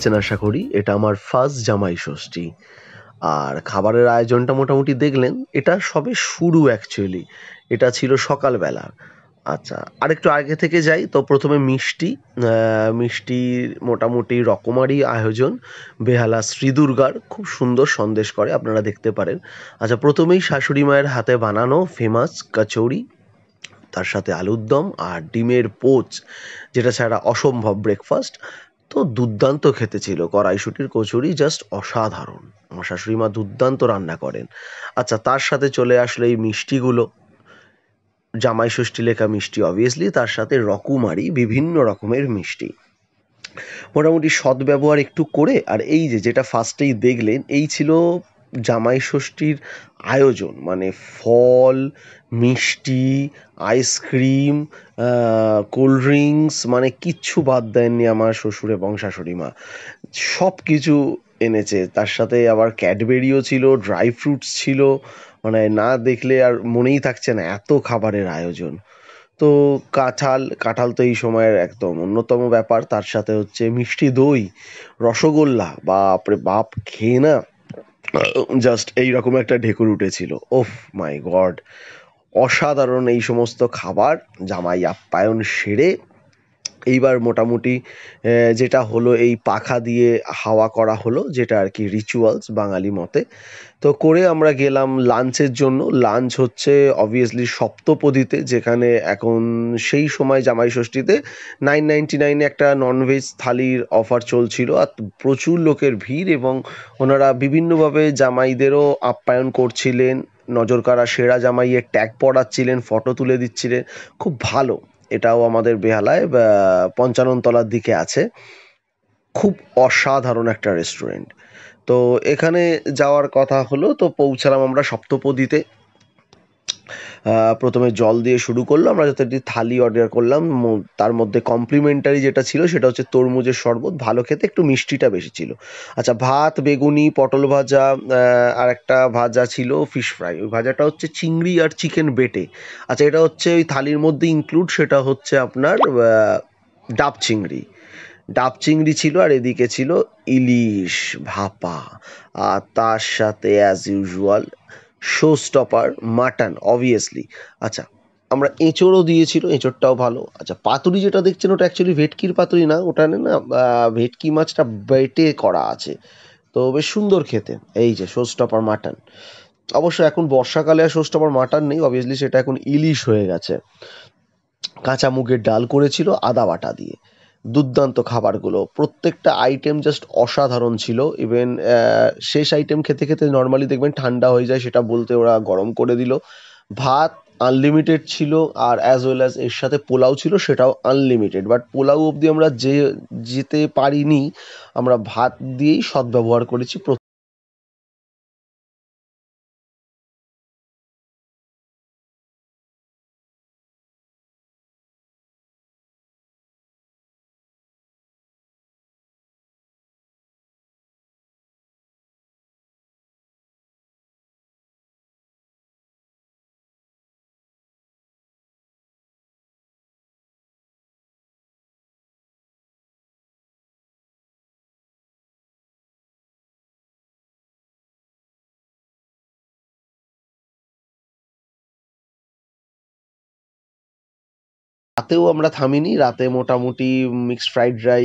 পারছেন আশা করি। এটা আমার ফার্স্ট জামাই ষষ্ঠী। আর খাবারের আয়োজনটা মোটামুটি দেখলেন। এটা সবে শুরু অ্যাকচুয়ালি। এটা ছিল সকালবেলা। আচ্ছা, আরেকটু আগে থেকে যাই তো প্রথমে মিষ্টি। মিষ্টির মোটামুটি রকমারি আয়োজন। বেহালা শ্রী দুর্গার খুব সুন্দর সন্দেশ করে, আপনারা দেখতে পারেন। আচ্ছা, প্রথমেই শাশুড়ি মায়ের হাতে বানানো ফেমাস কচৌরি, তার সাথে আলুর দম আর ডিমের পোচ, যেটা ছাড়া অসম্ভব ব্রেকফাস্ট। তো দুর্দান্ত খেতে ছিল। কড়াইশুঁটির কচুরি জাস্ট অসাধারণ। আমার শাশুড়ি মা দুর্দান্ত রান্না করেন। আচ্ছা, তার সাথে চলে আসলো এই মিষ্টিগুলো। জামাই ষষ্ঠী লেখা মিষ্টি অবভিয়াসলি, তার সাথে রকমারি বিভিন্ন রকমের মিষ্টি। মোটামুটি সদ্ব্যবহার একটু করে, আর এই যে যেটা ফার্স্টেই দেখলেন, এই ছিল জামাই ষষ্ঠীর আয়োজন। মানে ফল, মিষ্টি, আইসক্রিম, কোল্ড ড্রিঙ্কস, মানে কিচ্ছু বাদ দেননি আমার শ্বশুর এবং শাশুড়ি মা। সব কিছু এনেছে। তার সাথে আবার ক্যাডবেরিও ছিল, ড্রাই ফ্রুটস ছিল। মানে না দেখলে আর মনেই থাকছে না, এত খাবারের আয়োজন। তো কাঁঠাল, কাঁঠাল তো এই সময়ের একদম অন্যতম ব্যাপার। তার সাথে হচ্ছে মিষ্টি দই, রসগোল্লা, বাপরে বাপ! খেয়ে না জাস্ট এইরকম একটা ঢেকুর উঠেছিল। ওফ মাই গড! অসাধারণ এই সমস্ত খাবার। জামাই আপ্যায়ন সেরে এইবার মোটামুটি যেটা হলো, এই পাখা দিয়ে হাওয়া করা হলো, যেটা আর কি রিচুয়ালস বাঙালি মতে। তো করে আমরা গেলাম লাঞ্চের জন্য। লাঞ্চ হচ্ছে অবভিয়াসলি সপ্তপদীতে, যেখানে এখন সেই সময় জামাই ষষ্ঠীতে 999 এ একটা ননভেজ থালির অফার চলছিল। আর প্রচুর লোকের ভিড়, এবং ওনারা বিভিন্নভাবে জামাইদেরও আপ্যায়ন করছিলেন। নজরকাড়া সেরা জামাইয়ের ট্যাগ পড়াচ্ছিলেন, ফটো তুলে দিচ্ছিলেন। খুব ভালো। এটাও আমাদের বেহালায় ৫৫ তলার দিকে আছে। খুব অসাধারণ একটা রেস্টুরেন্ট। তো এখানে যাওয়ার কথা হলো, তো পৌঁছালাম আমরা সপ্তপদীতে। প্রথমে জল দিয়ে শুরু করলো। আমরা যতটি থালি অর্ডার করলাম, তার মধ্যে কমপ্লিমেন্টারি যেটা ছিল সেটা হচ্ছে তরমুজের শরবত। ভালো খেতে, একটু মিষ্টিটা বেশি ছিল। আচ্ছা, ভাত, বেগুনি, পটল ভাজা, আর একটা ভাজা ছিল ফিশ ফ্রাই। ওই ভাজাটা হচ্ছে চিংড়ি আর চিকেন বেটে। আচ্ছা, এটা হচ্ছে ওই থালির মধ্যে ইনক্লুড, সেটা হচ্ছে আপনার ডাব চিংড়ি। ডাব চিংড়ি ছিল, আর এদিকে ছিল ইলিশ ভাপা। আর তার সাথে as usual show stopper mutton obviously. আচ্ছা, আমরা এঁচোড়ও দিয়েছিল, এঁচোড়টাও ভালো। আচ্ছা, পাতুরি যেটা দেখছেন ওটা অ্যাকচুয়ালি ভেটকির পাতুরি না, ওটা না ভেটকি মাছটা বেটে করা আছে। তো বেশ সুন্দর খেতে। এই যে শো স্টপার মাটন। অবশ্য এখন বর্ষাকালে আর শো স্টপার মাটন নেই, অবভিয়াসলি সেটা এখন ইলিশ হয়ে গেছে। কাঁচা মুগের ডাল করেছিল আদা বাটা দিয়ে। দুর্দান্ত খাবারগুলো, প্রত্যেকটা আইটেম জাস্ট অসাধারণ ছিল। ইভেন শেষ আইটেম খেতে খেতে নর্মালি দেখবেন ঠান্ডা হয়ে যায়, সেটা বলতে ওরা গরম করে দিল। ভাত আনলিমিটেড ছিল, আর অ্যাজ ওয়েল অ্যাজ এর সাথে পোলাও ছিল, সেটাও আনলিমিটেড। বাট পোলাও অবধি আমরা যেতে পারিনি। আমরা ভাত দিয়েই সদ্ব্যবহার করেছি। রাতেও আমরা থামিনি। রাতে মোটামুটি মিক্সড ফ্রাইড রাইস